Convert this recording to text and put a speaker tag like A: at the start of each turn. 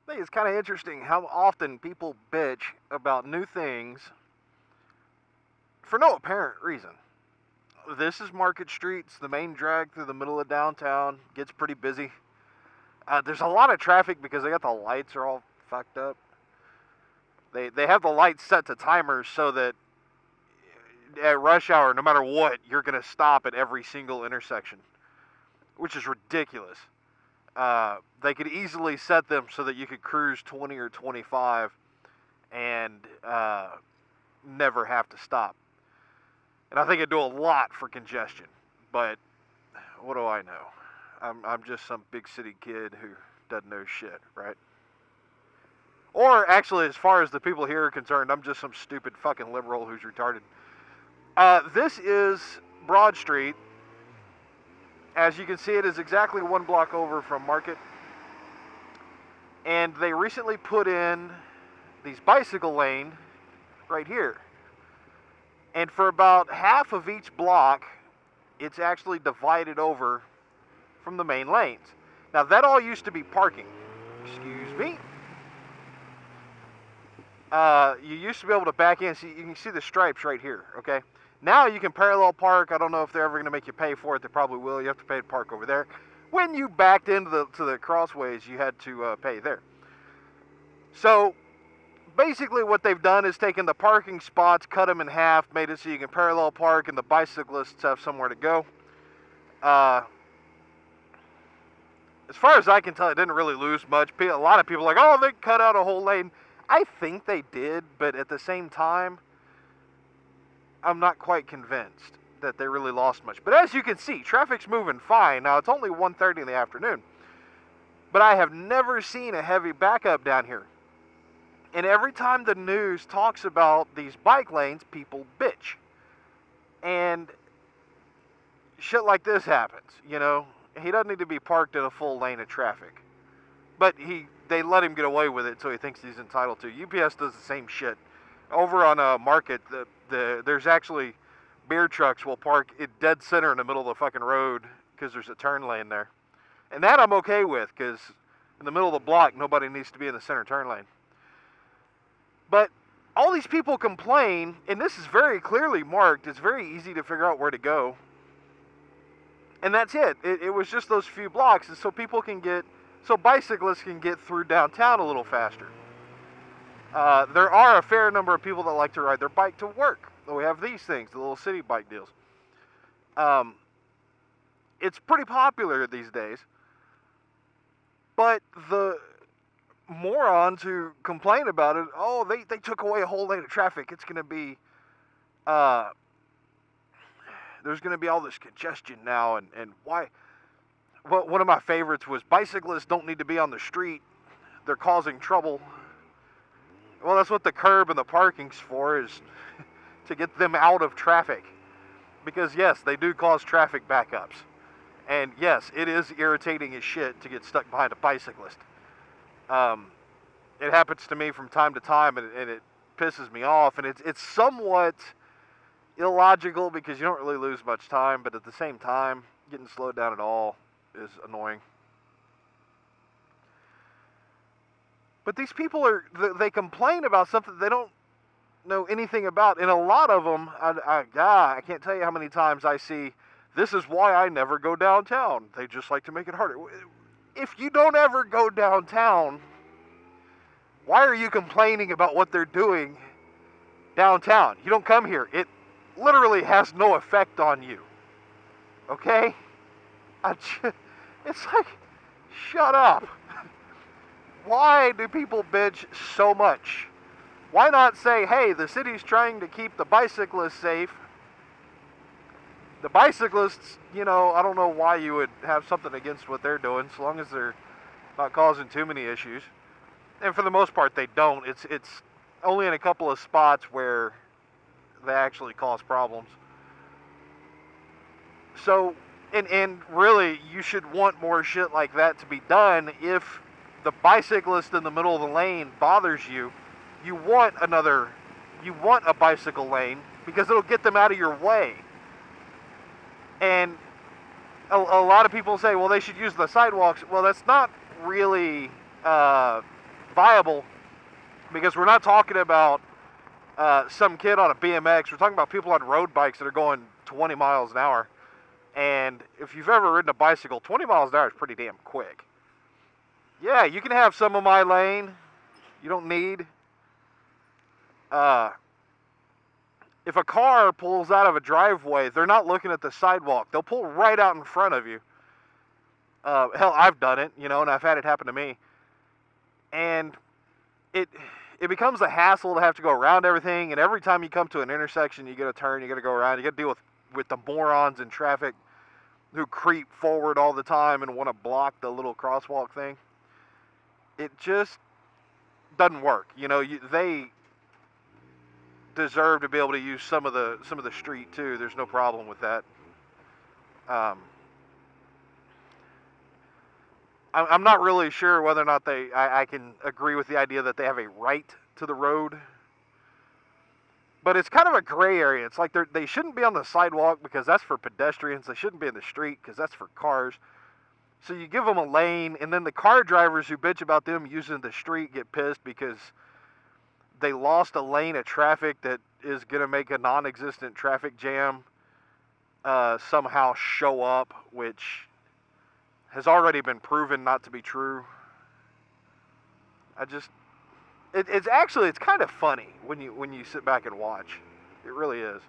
A: I think it's kind of interesting how often people bitch about new things for no apparent reason. This is Market Street. It's the main drag through the middle of downtown. Gets pretty busy. There's a lot of traffic because they got the lights are all fucked up. They have the lights set to timers so that at rush hour, no matter what, you're gonna stop at every single intersection, which is ridiculous. They could easily set them so that you could cruise 20 or 25 and never have to stop. And I think it'd do a lot for congestion. But what do I know? I'm just some big city kid who doesn't know shit, right? Or actually, as far as the people here are concerned, I'm just some stupid fucking liberal who's retarded. This is Broad Street. As you can see, it is exactly 1 block over from Market. And they recently put in these bicycle lane right here. And for about half of each block, it's actually divided over from the main lanes. Now, that all used to be parking. Excuse me. You used to be able to back in. See, you can see the stripes right here, okay? Now you can parallel park. I don't know if they're ever going to make you pay for it. They probably will. You have to pay to park over there. When you backed into the crossways, you had to pay there. So basically what they've done is taken the parking spots, cut them in half, made it so you can parallel park, and the bicyclists have somewhere to go. As far as I can tell, it didn't really lose much. A lot of people are like, oh, they cut out a whole lane. I think they did, but at the same time, I'm not quite convinced that they really lost much. But as you can see, traffic's moving fine. Now, it's only 1:30 in the afternoon. But I have never seen a heavy backup down here. And every time the news talks about these bike lanes, people bitch. And shit like this happens, you know. He doesn't need to be parked in a full lane of traffic. But they let him get away with it, so he thinks he's entitled to. UPS does the same shit. Over on Market, there's actually beer trucks will park it dead center in the middle of the fucking road because there's a turn lane there. And that I'm okay with, because in the middle of the block, nobody needs to be in the center turn lane. But all these people complain, and this is very clearly marked. It's very easy to figure out where to go. And that's it. It was just those few blocks, and so bicyclists can get through downtown a little faster. There are a fair number of people that like to ride their bike to work. We have these things, the little city bike deals. It's pretty popular these days. But the morons who complain about it, oh, they took away a whole lane of traffic. It's going to be, there's going to be all this congestion now, and why? Well, one of my favorites was bicyclists don't need to be on the street. They're causing trouble. Well, that's what the curb and the parking's for, is to get them out of traffic. Because, yes, they do cause traffic backups. And, yes, it is irritating as shit to get stuck behind a bicyclist. It happens to me from time to time, and it pisses me off. And it's somewhat illogical because you don't really lose much time. But at the same time, getting slowed down at all is annoying. But these people they complain about something they don't know anything about. And a lot of them, I can't tell you how many times I see, this is why I never go downtown. They just like to make it harder. If you don't ever go downtown, why are you complaining about what they're doing downtown? You don't come here. It literally has no effect on you. Okay? It's like, shut up. Why do people bitch so much? Why not say, hey, the city's trying to keep the bicyclists safe. The bicyclists, you know, I don't know why you would have something against what they're doing, so long as they're not causing too many issues. And for the most part, they don't. It's only in a couple of spots where they actually cause problems. So, and really, you should want more shit like that to be done. If the bicyclist in the middle of the lane bothers you, you want a bicycle lane because it'll get them out of your way. And a lot of people say, well, they should use the sidewalks. Well, that's not really viable, because we're not talking about some kid on a BMX. We're talking about people on road bikes that are going 20 miles an hour. And if you've ever ridden a bicycle, 20 miles an hour is pretty damn quick. Yeah, you can have some of my lane. You don't need. If a car pulls out of a driveway, they're not looking at the sidewalk. They'll pull right out in front of you. Hell, I've done it, and I've had it happen to me. And it becomes a hassle to have to go around everything. And every time you come to an intersection, you got to turn, you got to go around, you got to deal with the morons in traffic who creep forward all the time and want to block the little crosswalk thing. It just doesn't work. They deserve to be able to use some of the street too. There's no problem with that. I'm not really sure whether or not I can agree with the idea that they have a right to the road. But it's kind of a gray area. It's like they shouldn't be on the sidewalk because that's for pedestrians. They shouldn't be in the street because that's for cars. So you give them a lane, and then the car drivers who bitch about them using the street get pissed because they lost a lane of traffic that is going to make a non-existent traffic jam somehow show up, which has already been proven not to be true. It's kind of funny when you sit back and watch. It really is.